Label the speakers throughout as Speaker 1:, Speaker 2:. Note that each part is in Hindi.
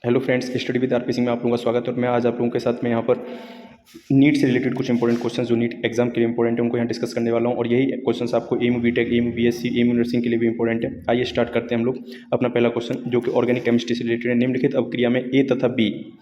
Speaker 1: Hello friends, study with RP Singh में आप लोगों का स्वागत है। और मैं आज आप लोगों के साथ में यहाँ पर नीट से रिलेटेड कुछ इंपॉर्टेंट क्वेश्चन जो नीट एग्जाम के लिए इंपॉर्टेंट है उनको यहाँ डिस्कस करने वाला हूँ। और यही क्वेश्चंस आपको MU BTech, MU BSc, MU nursing के लिए भी इंपॉर्टेंट है। आइए स्टार्ट करते हैं हम लोग अपना पहला क्वेश्चन, जो कि ऑर्गेनिक केमिस्ट्री से रिलेटेड है। निम्नलिखित अभिक्रिया में ए तथा बी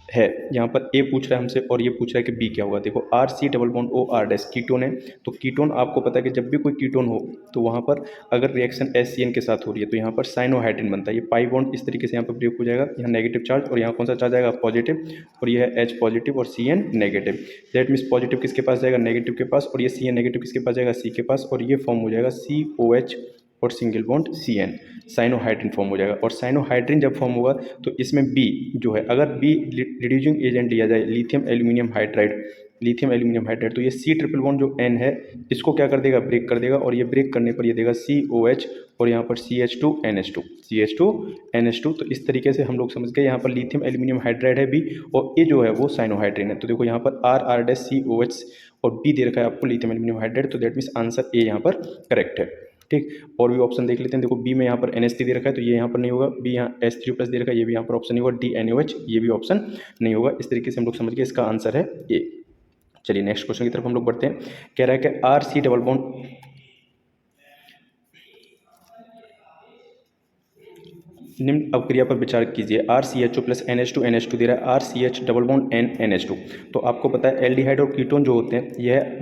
Speaker 1: है। यहाँ पर ए पूछ रहा है हमसे और ये पूछ रहा है कि बी क्या होगा। देखो, R C double bond O R dash ketone है। तो कीटोन आपको पता है कि जब भी कोई कीटोन हो तो वहाँ पर अगर रिएक्शन एस सी एन के साथ हो रही है तो यहाँ पर साइनोहाइड्रिन बनता है। ये पाई बॉन्ड इस तरीके से यहाँ पर प्रयोग हो जाएगा। यहाँ नेगेटिव चार्ज और यहाँ कौन सा चार्ज आएगा, पॉजिटिव, और ये है एच पॉजिटिव और C N negative. That means positive किसके पास जाएगा, नेगेटिव के पास, और ये सी एन नेगेटिव किसके पास जाएगा, सी के पास, और ये फॉर्म हो जाएगा सी ओ एच और single bond C N, cyanohydrin form हो जाएगा। और साइनोहाइड्रिन जब फॉर्म होगा तो इसमें बी जो है, अगर बी रिड्यूसिंग एजेंट लिया जाए lithium aluminium hydride, lithium aluminium hydride, तो ये सी ट्रिपल बॉन्ड जो एन है इसको क्या कर देगा, ब्रेक कर देगा। और ये ब्रेक करने पर ये देगा सी ओ एच और यहाँ पर C H two N H two, C H two N H two. तो इस तरीके से हम लोग समझ गए यहाँ पर लिथियम एल्यूमिनियम हाइड्राइड है बी, और ए जो है वो साइनोहाइड्रिन है। तो देखो यहाँ पर R R dash C O H और बी दे रखा है आपको लिथियम एल्यूमिनियम हाइड्राइड। तो दैट मीन्स आंसर ए यहाँ पर करेक्ट है। ठीक, और भी ऑप्शन देख लेते हैं। देखो, बी में यहाँ पर NH3 दे रखा है तो ये यहाँ पर नहीं होगा। बी यहाँ H3+ दे रखा है, ये भी यहाँ पर ऑप्शन नहीं होगा। डी NaOH, ये भी ऑप्शन नहीं होगा। इस तरीके से हम लोग समझ गए इसका आंसर है ए। चलिए नेक्स्ट क्वेश्चन की तरफ हम लोग बढ़ते हैं। कह रहा है कि आर सी डबल बॉन्ड, निम्न अवक्रिया पर विचार कीजिए। R C H O plus N H two दे रहा है, R C H double bond N H two. तो आपको पता है एल्डिहाइड और कीटोन जो होते हैं यह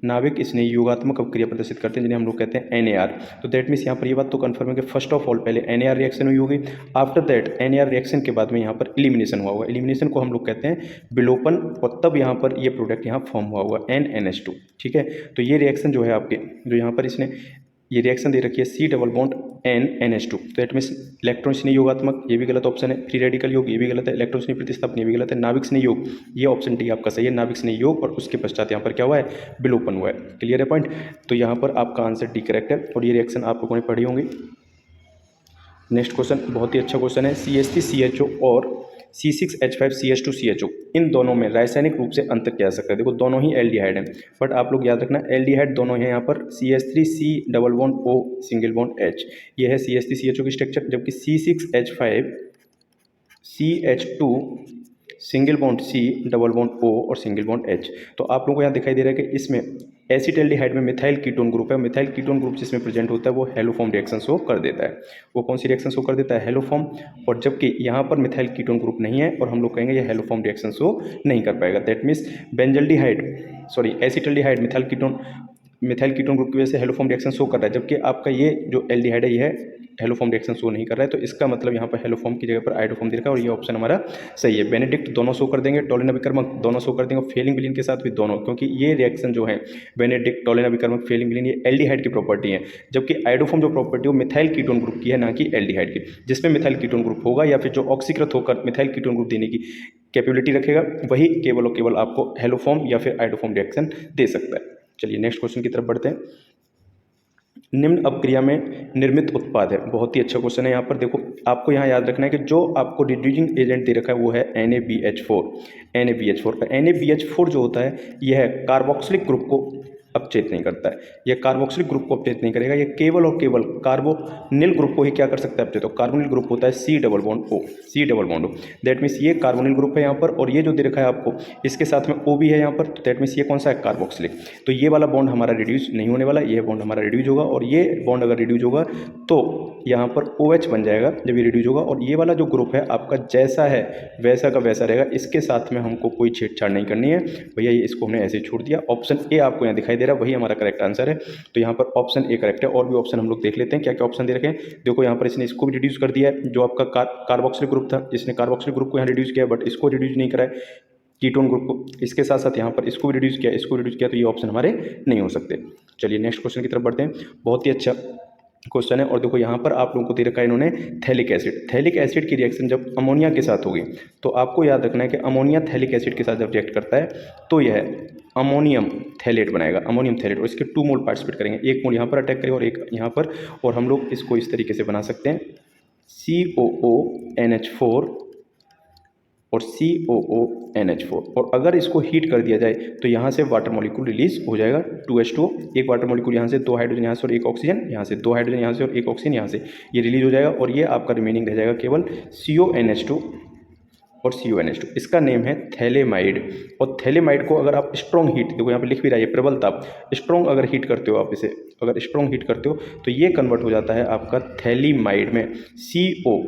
Speaker 1: नाविक स्नेही योगात्मक अवक्रिया प्रदर्शित करते हैं, जिन्हें हम लोग कहते हैं NAR। तो दैट मीन्स यहाँ पर ये बात तो कन्फर्म है कि फर्स्ट ऑफ ऑल पहले NAR रिएक्शन हुई होगी। आफ्टर दैट NAR रिएक्शन के बाद में यहाँ पर एलिमिनेशन हुआ होगा। एलिमिनेशन को हम लोग कहते हैं विलोपन, और तब यहाँ पर ये प्रोडक्ट यहाँ फॉर्म हुआ होगा NNH2। ठीक है, तो ये रिएक्शन जो है आपके, जो यहाँ पर इसने ये रिएक्शन दे रखी है C double bond N N H two. तो दैट मीन्स इलेक्ट्रॉन स्नेही योगात्मक, ये भी गलत ऑप्शन है। फ्री रेडिकल योग, ये भी गलत है। इलेक्ट्रॉन स्नेही प्रतिस्थापन, ये भी गलत है। नाभिक स्नेही योग, ये ऑप्शन डी आपका सही है, नाभिक स्नेही योग, और उसके पश्चात यहाँ पर क्या हुआ है, विलोपन हुआ है। क्लियर है पॉइंट। तो यहाँ पर आपका आंसर डी करेक्ट है, और ये रिएक्शन आप लोगों ने पढ़ी होंगी। नेक्स्ट क्वेश्चन बहुत ही अच्छा क्वेश्चन है। CH3CHO और C6H5CH2CHO, इन दोनों में रासायनिक रूप से अंतर किया जा सकता है। देखो, दोनों ही एल्डिहाइड हैं, बट आप लोग याद रखना एल्डिहाइड दोनों हैं। यहाँ पर CH3C double bond O single bond H, ये है CH3CHO की स्ट्रक्चर, जबकि C6H5CH2 single bond C double bond O और सिंगल बॉन्ड H। तो आप लोगों को यहाँ दिखाई दे रहा है कि इसमें एसिटाल्डिहाइड में मिथाइल कीटोन ग्रुप है। मिथाइल कीटोन ग्रुप जिसमें प्रेजेंट होता है वो हेलोफॉर्म रिएक्शन शो कर देता है। वो कौन सी रिएक्शन शो कर देता है, हेलोफॉर्म। और जबकि यहाँ पर मिथाइल कीटोन ग्रुप नहीं है और हम लोग कहेंगे ये हेलोफॉर्म रिएक्शन शो नहीं कर पाएगा। That means acetaldehyde methyl ketone group की वजह से हेलोफॉर्म रिएक्शन शो कर रहा है, जबकि आपका ये जो एल्डिहाइड है ये हेलोफॉर्म रिएक्शन शो नहीं कर रहा है। तो इसका मतलब यहाँ पर हेलोफॉर्म की जगह पर आइडोफॉर्म दे रखा है, और ये ऑप्शन हमारा सही है। बेनेडिक्ट दोनों शो कर देंगे, टोलिन अभिकर्मक दोनों शो कर देंगे, फेलिंग विलीन के साथ भी दोनों, क्योंकि ये रिएक्शन जो है बेनेडिक्ट, टोलिन अभिकर्मक, फेलिंग विलीन, ये एल्डिहाइड की प्रॉपर्टी है। जबकि आइडोफॉर्म जो प्रॉपर्टी है वो मिथाइल कीटोन ग्रुप की है, ना कि एल्डिहाइड की। जिसमें मिथाइल कीटोन ग्रुप होगा या फिर जो ऑक्सीकृत होकर मिथाइल कीटोन ग्रुप देने की कैपेबिलिटी रखेगा, वही केवल और केवल आपको हेलोफॉर्म या फिर आइडोफॉर्म रिएक्शन दे सकता है। चलिए नेक्स्ट क्वेश्चन की तरफ बढ़ते हैं। निम्न अपक्रिया में निर्मित उत्पाद है, बहुत ही अच्छा क्वेश्चन है। यहाँ पर देखो, आपको यहाँ याद रखना है कि जो आपको रिड्यूसिंग एजेंट दे रखा है वो है NaBH4। NaBH4 जो होता है यह है कार्बोक्सिलिक ग्रुप को अपचेत नहीं करता है। यह कार्बोक्सिलिक ग्रुप को अपचेत नहीं करेगा, यह केवल और केवल कार्बोनिल ग्रुप को ही क्या कर सकता है, अपचेत। तो कार्बोनिल ग्रुप होता है C double bond O, C double bond O। That means ये कार्बोनिल ग्रुप है यहाँ पर, और ये जो दे रखा है आपको इसके साथ में O भी है यहाँ पर। तो दैट मीन्स ये कौन सा है, कार्बोक्सिलिक। तो ये वाला बॉन्ड हमारा रिड्यूस नहीं होने वाला, ये बॉन्ड हमारा रिड्यूस होगा, और ये बॉन्ड अगर रिड्यूस होगा तो यहाँ पर OH बन जाएगा जब ये रिड्यूस होगा। और ये वाला जो ग्रुप है आपका जैसा है वैसा का वैसा रहेगा, इसके साथ में हमको कोई छेड़छाड़ नहीं करनी है भैया, ये इसको हमने ऐसे ही छोड़ दिया। ऑप्शन ए आपको यहाँ दिखाई दे रहा है, वही हमारा करेक्ट आंसर है। तो यहाँ पर ऑप्शन ए करेक्ट है। और भी ऑप्शन हम लोग देख लेते हैं क्या क्या ऑप्शन दे रखे हैं। देखो, यहाँ पर इसने इसको भी रिड्यूस कर दिया है, जो आपका कार्बोक्सिलिक ग्रुप था, इसने कार्बोक्सिलिक ग्रुप को यहाँ रिड्यूस किया, बट इसको रिड्यूस नहीं करा है कीटोन ग्रुप को। इसके साथ साथ यहाँ पर इसको भी रिड्यूस किया, इसको रिड्यूस किया, तो ये ऑप्शन हमारे नहीं हो सकते। चलिए नेक्स्ट क्वेश्चन की तरफ बढ़ते हैं। बहुत ही अच्छा क्वेश्चन है। और देखो, यहाँ पर आप लोगों को दे रखा है इन्होंने थैलिक एसिड की रिएक्शन जब अमोनिया के साथ होगी, तो आपको याद रखना है कि अमोनिया थैलिक एसिड के साथ जब रिएक्ट करता है तो यह अमोनियम थैलेट बनाएगा, अमोनियम थैलेट। और इसके 2 मोल पार्टिसिपेट करेंगे, एक मोल यहाँ पर अटैक करेगा और एक यहाँ पर। और हम लोग इसको इस तरीके से बना सकते हैं COONH4 और COONH4। और अगर इसको हीट कर दिया जाए तो यहाँ से वाटर मॉलिक्यूल रिलीज हो जाएगा 2H2O, एक वाटर मॉलिक्यूल यहाँ से, 2 हाइड्रोजन यहाँ से और 1 ऑक्सीजन यहाँ से, 2 हाइड्रोजन यहाँ से और 1 ऑक्सीजन यहाँ से, ये रिलीज हो जाएगा। और ये आपका रिमेनिंग रह जाएगा केवल CONH2 और CONH2। इसका नेम है थैलेमाइड। और थैलेमाइड को अगर आप स्ट्रॉन्ग हीट, देखो यहाँ पे लिख भी रहा है ये प्रबल ताप, स्ट्रॉन्ग अगर हीट करते हो आप इसे, अगर स्ट्रॉन्ग हीट करते हो तो ये कन्वर्ट हो जाता है आपका थैलीमाइड में, CO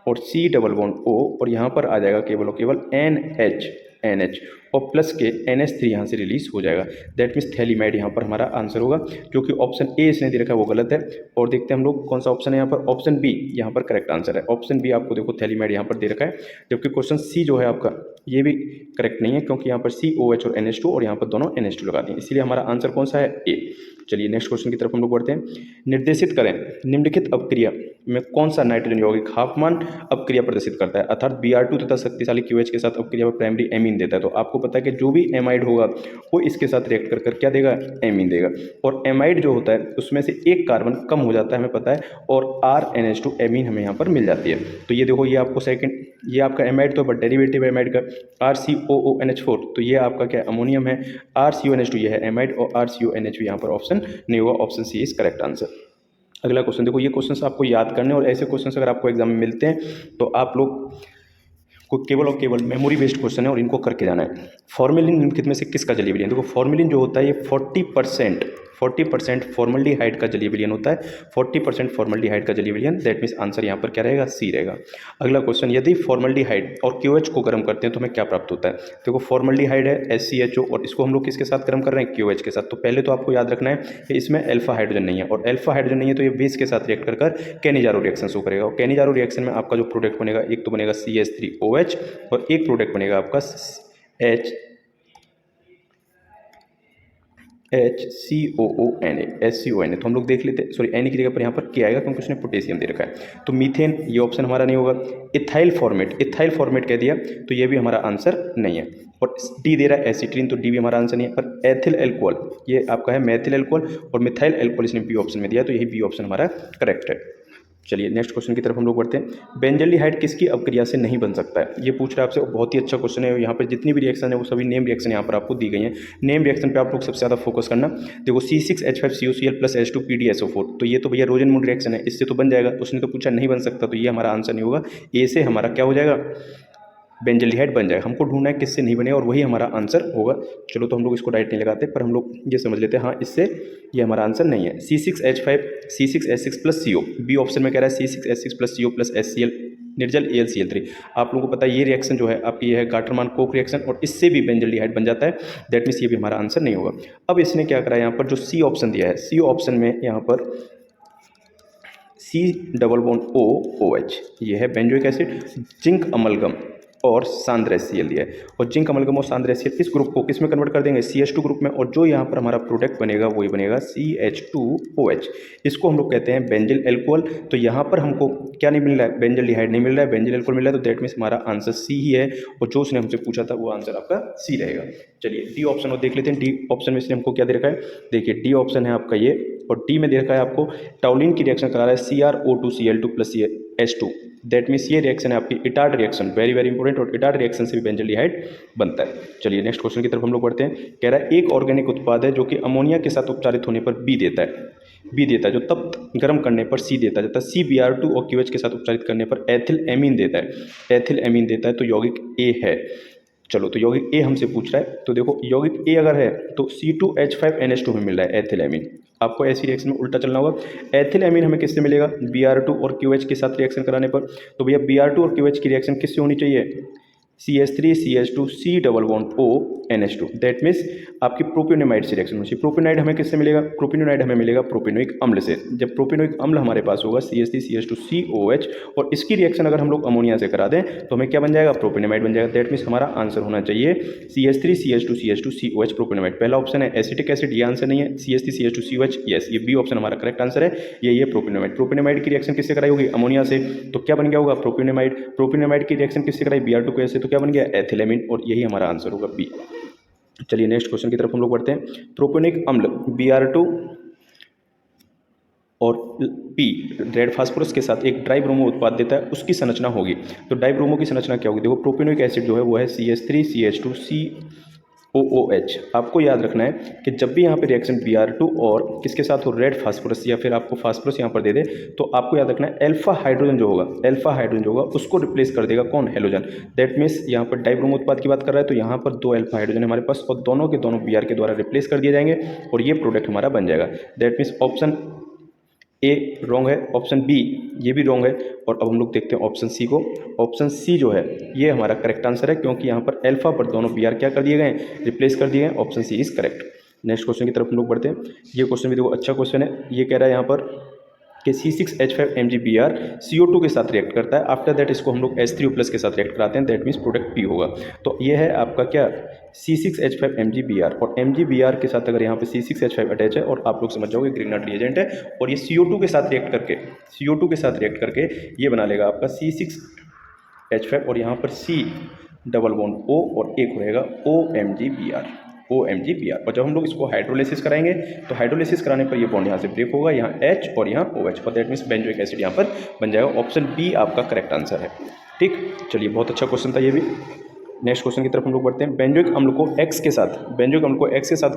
Speaker 1: और C डबल बॉन्ड O, और यहाँ पर आ जाएगा केवल और केवल NH और प्लस के NH3 यहाँ से रिलीज हो जाएगा। दैट मीन्स थैलीमाइड यहाँ पर हमारा आंसर होगा, जो कि ऑप्शन ए इसने दे रखा है वो गलत है। और देखते हैं हम लोग कौन सा ऑप्शन है यहाँ पर, ऑप्शन बी यहाँ पर करेक्ट आंसर है। ऑप्शन बी आपको देखो थैलीमाइड यहाँ पर दे रखा है, जबकि क्वेश्चन सी जो है आपका ये भी करेक्ट नहीं है, क्योंकि यहाँ पर COH और NH2 और यहाँ पर दोनों NH2 लगा दिए, इसलिए हमारा आंसर कौन सा है, ए। चलिए नेक्स्ट क्वेश्चन की तरफ हम लोग बढ़ते हैं। निर्देशित करें निम्नलिखित अपक्रिया में कौन सा नाइट्रोजन यौगिक हाफमान अपक्रिया प्रदर्शित करता है, अर्थात Br2 तथा शक्तिशाली QH के साथ अपक्रिया पर प्राइमरी एमीन देता है। तो आपको पता है कि जो भी एमाइड होगा वो इसके साथ रिएक्ट कर क्या देगा, एमीन देगा। और एमाइड जो होता है उसमें से एक कार्बन कम हो जाता है हमें पता है, और RNH2 एमीन हमें यहाँ पर मिल जाती है। तो ये देखो ये आपको सेकंड, ये आपका एमाइड तो बट डेरिवेटिव एमाइड का RCOONH4, तो ये आपका क्या अमोनियम है, RCONH2 ये है एमाइड, और RCONH यहाँ पर ऑप्शन नहीं होगा, option C is correct answer. अगला क्वेश्चन देखो, ये क्वेश्चंस आपको याद करने, और ऐसे क्वेश्चंस अगर आपको एग्जाम में मिलते हैं तो आप लोग को केवल और केवल मेमोरी बेस्ड क्वेश्चन है और इनको करके जाना है। फॉर्मेलिन निम्नलिखित में से किसका जलीय विलयन, देखो फॉर्मेलिन जो होता है ये 40% फॉर्मल्डिहाइड का जलीय विलयन होता है, 40% फॉर्मल्डिहाइड का जलीय विलयन। दैट मीन्स आंसर यहाँ पर क्या रहेगा, सी रहेगा। अगला क्वेश्चन, यदि फॉर्मल्डिहाइड और QH को गर्म करते हैं तो हमें क्या प्राप्त होता है। देखो फॉर्मल्डिहाइड है SCHO, और इसको हम लोग किसके साथ गर्म कर रहे हैं, QH के साथ। तो पहले तो आपको याद रखना है कि इसमें अल्फा हाइड्रोजन नहीं है, और अल्फा हाइड्रोजन नहीं है तो ये बेस के साथ रिएक्ट कर कैनिजारो रिएक्शन शो करेगा। और कैनिजारो रिएक्शन में आपका जो प्रोडक्ट बनेगा, एक तो बनेगा CH3OH और एक प्रोडक्ट बनेगा आपका HCOONA। तो हम लोग देख लेते हैं, सॉरी एन की जगह पर यहाँ पर क्या आएगा, क्योंकि उसने पोटेशियम दे रखा है। तो मीथेन ये ऑप्शन हमारा नहीं होगा। इथाइल फॉर्मेट कह दिया तो ये भी हमारा आंसर नहीं है। और डी दे रहा है एसिट्रीन, तो डी भी हमारा आंसर नहीं है। पर एथिल एल्कोहल ये आपका है मेथिल एल्कोहल, और मिथाइल एल्कोहल इसने बी ऑप्शन में दिया, तो यही बी ऑप्शन हमारा करेक्ट है। चलिए नेक्स्ट क्वेश्चन की तरफ हम लोग बढ़ते हैं। बेंजल्डिहाइड किसकी अपक्रिया से नहीं बन सकता है, ये पूछ रहा है आपसे, बहुत ही अच्छा क्वेश्चन है। यहाँ पर जितनी भी रिएक्शन है वो सभी नेम रिएक्शन यहाँ पर आपको दी गई हैं। नेम रिएक्शन पे आप लोग सबसे ज़्यादा फोकस करना। देखो C6H5COCl प्लस H2PdSO4, तो ये तो भैया रोजनमूड रिएक्शन है, इससे तो बन जाएगा। उसने तो पूछा नहीं बन सकता, तो ये हमारा आंसर नहीं होगा। ए से हमारा क्या हो जाएगा, बेंजल्डिहाइड बन जाएगा। हमको ढूंढना है किससे नहीं बनेगा, और वही हमारा आंसर होगा। चलो तो हम लोग इसको डायरेक्ट नहीं लगाते, पर हम लोग ये समझ लेते हैं, हाँ इससे ये हमारा आंसर नहीं है। C6H6 plus CO, B option में कह रहा है C6H6 plus CO plus HCl निर्जल AlCl3। आप लोगों को पता है ये रिएक्शन जो है आपकी ये है गाटरमान कोक रिएक्शन, और इससे भी बेंजल्डिहाइड बन जाता है। दैट मीन्स ये भी हमारा आंसर नहीं होगा। अब इसने क्या करा, यहाँ पर जो सी ऑप्शन दिया है, सी ऑप्शन में यहाँ पर C डबल बॉन्ड OOH ये है बेंजोइक एसिड, जिंक अमलगम और सांद्र HCl दिया है। और जिंक अमलगम और सांद्र HCl इस ग्रुप को किस में कन्वर्ट कर देंगे, CH2 ग्रुप में, और जो यहाँ पर हमारा प्रोडक्ट बनेगा वही बनेगा CH2OH। इसको हम लोग कहते हैं बेंजिल एल्कोहल। तो यहाँ पर हमको क्या नहीं मिल रहा है, बेंजल्डिहाइड नहीं मिल रहा है, बेंजिल एल्कोहल मिल रहा है। तो दैट मीन्स हमारा आंसर सी ही है, और जो उसने हमसे पूछा था वो आंसर आपका सी रहेगा। चलिए डी ऑप्शन और देख लेते हैं। डी ऑप्शन में इसने हमको क्या दे रखा है, देखिए डी ऑप्शन है आपका ये, और डी में दे रखा है आपको टाउलिन की रिएक्शन करा रहा है CrO2Cl2 plus H2। That means ये रिएक्शन है आपकी Etard reaction, very very important, और इटार्ड रिएक्शन से भी बेंजल्डिहाइड बनता है। चलिए नेक्स्ट क्वेश्चन की तरफ हम लोग बढ़ते हैं। कह रहा है एक ऑर्गेनिक उत्पाद है जो कि अमोनिया के साथ उपचारित होने पर बी देता है, जो तब गर्म करने पर सी देता है, जब CBr2 और QH के साथ उपचारित करने पर एथिल एमीन देता है, तो यौगिक ए है। चलो तो यौगिक ए हमसे पूछ रहा है, तो देखो यौगिक ए अगर है तो C2H5NH2 में मिल रहा है एथिल एमीन। आपको ऐसी रिएक्शन में उल्टा चलना होगा। एथिल एमीन हमें किससे मिलेगा, Br2 और QH के साथ रिएक्शन कराने पर। तो भैया Br2 और QH की रिएक्शन किससे होनी चाहिए, CH3CH2 C double bond O NH2। That means आपकी प्रोपियोनेमाइड से रिएक्शन होनी चाहिए। प्रोपियोनाइड हमें किससे मिलेगा, प्रोपियोनाइड हमें मिलेगा प्रोपियोनिक अम्ल से। जब प्रोपियोनिक अम्ल हमारे पास होगा CH3CH2COH, और इसकी रिएक्शन अगर हम लोग अमोनिया से करा दें तो हमें क्या बन जाएगा, प्रोपियोनेमाइड बन जाएगा। दैट मीन्स हमारा आंसर होना चाहिए CH3CH2CH2COH प्रोपियोनेमाइड। पहला ऑप्शन है एसिटिक एसिड, ये आंसर नहीं है। CH3CH2COH यस, ये बी ऑप्शन हमारा करेक्ट आंसर है। ये प्रोपियोनेमाइड। प्रोपियोनेमाइड की रिएक्शन किससे कराई होगी, अमोनिया से, तो क्या बन गया होगा प्रोपियोनेमाइड। प्रोपियोनेमाइड की रिएक्शन किससे कराई, Br2 को, तो क्या बन गया एथिलेमिन, और यही हमारा आंसर होगा बी। चलिए नेक्स्ट क्वेश्चन की तरफ हम लोग बढ़ते हैं। प्रोपियोनिक अम्ल Br2 और पी रेड फास्फोरस के साथ एक डाइब्रोमो उत्पाद देता है, उसकी संरचना होगी। तो डाइब्रोमो की संरचना क्या होगी? देखो प्रोपेनोइक एसिड जो है वो है CH3CH2COOH। आपको याद रखना है कि जब भी यहाँ पे रिएक्शन Br2 और किसके साथ हो, रेड फास्फोरस, या फिर आपको फास्फोरस यहाँ पर दे दे, तो आपको याद रखना है अल्फा हाइड्रोजन जो होगा उसको रिप्लेस कर देगा कौन? हेलोजन। दैट मीन्स यहाँ पर डाइब्रोमो उत्पाद की बात कर रहा है तो यहाँ पर 2 अल्फा हाइड्रोजन हमारे पास, और दोनों के दोनों Br के द्वारा रिप्लेस कर दिए जाएंगे और ये प्रोडक्ट हमारा बन जाएगा। That means option A wrong है, ऑप्शन बी ये भी रॉन्ग है, और अब हम लोग देखते हैं ऑप्शन सी को। ऑप्शन सी जो है ये हमारा करेक्ट आंसर है, क्योंकि यहाँ पर अल्फा पर दोनों Br क्या कर दिए गए हैं? रिप्लेस कर दिए गए। Option C is correct. Next question की तरफ हम लोग बढ़ते हैं। ये क्वेश्चन भी देखो अच्छा क्वेश्चन है। ये कह रहा है यहाँ पर कि C6H5 MgBr CO2 के साथ रिएक्ट करता है, आफ्टर दैट इसको हम लोग H3O+ के साथ रिएक्ट कराते हैं, दैट मीन्स प्रोडक्ट पी होगा। तो ये है आपका क्या? C6H5 MgBr, और MgBr के साथ अगर यहाँ पे C6H5 अटैच है, और आप लोग समझ जाओगे ग्रीनट रिएजेंट है, और ये CO2 के साथ रिएक्ट करके ये बना लेगा आपका C6H5, और यहाँ पर C डबल बॉन्ड O और एक रहेगा OMgBr। और जब हम लोग इसको हाइड्रोलिसिस कराएंगे तो हाइड्रोलिसिस कराने पर ये बॉन्ड यहाँ से ब्रेक होगा, यहाँ H और यहाँ OH, और दैट मीन्स बेंजोइक एसिड यहाँ पर बन जाएगा। ऑप्शन बी आपका करेक्ट आंसर है। ठीक, चलिए बहुत अच्छा क्वेश्चन था ये भी। नेक्स्ट क्वेश्चन की तरफ हम लोग बढ़ते हैं। बेंजोइक अम्ल को X के साथ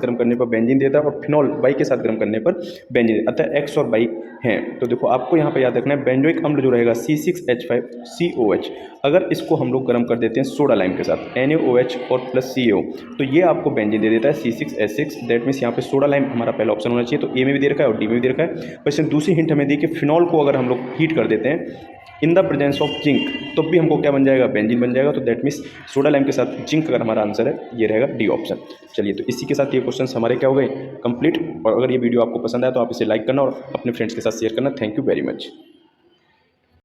Speaker 1: गर्म करने पर बेंजीन देता है, और फिनॉल Y के साथ गर्म करने पर बेंजीन, अतः X और Y हैं। तो देखो आपको यहाँ पर याद रखना है, बेंजोइक अम्ल जो रहेगा C6H5COH, अगर इसको हम लोग गर्म कर देते हैं सोडा लाइम के साथ NaOH और प्लस CO, तो ये आपको बेंजीन दे देता है C6H6। दैट मीन्स यहाँ पे सोडा लाइम हमारा पहला ऑप्शन होना चाहिए, तो ए में भी दे रखा है और डी में भी दे रखा है। पर इसमें दूसरी हिंट हमें दी कि फिनॉल को अगर हम लोग हीट कर देते हैं in the presence of zinc, तो भी हमको क्या बन जाएगा? बेंजीन बन जाएगा। तो दैट मीन्स सोडा लाइम के साथ जिंक अगर हमारा आंसर है, ये रहेगा डी ऑप्शन। चलिए, तो इसी के साथ ये क्वेश्चन हमारे क्या हो गए? कंप्लीट। और अगर ये वीडियो आपको पसंद आया तो आप इसे लाइक करना और अपने फ्रेंड्स के साथ शेयर करना। Thank you very much.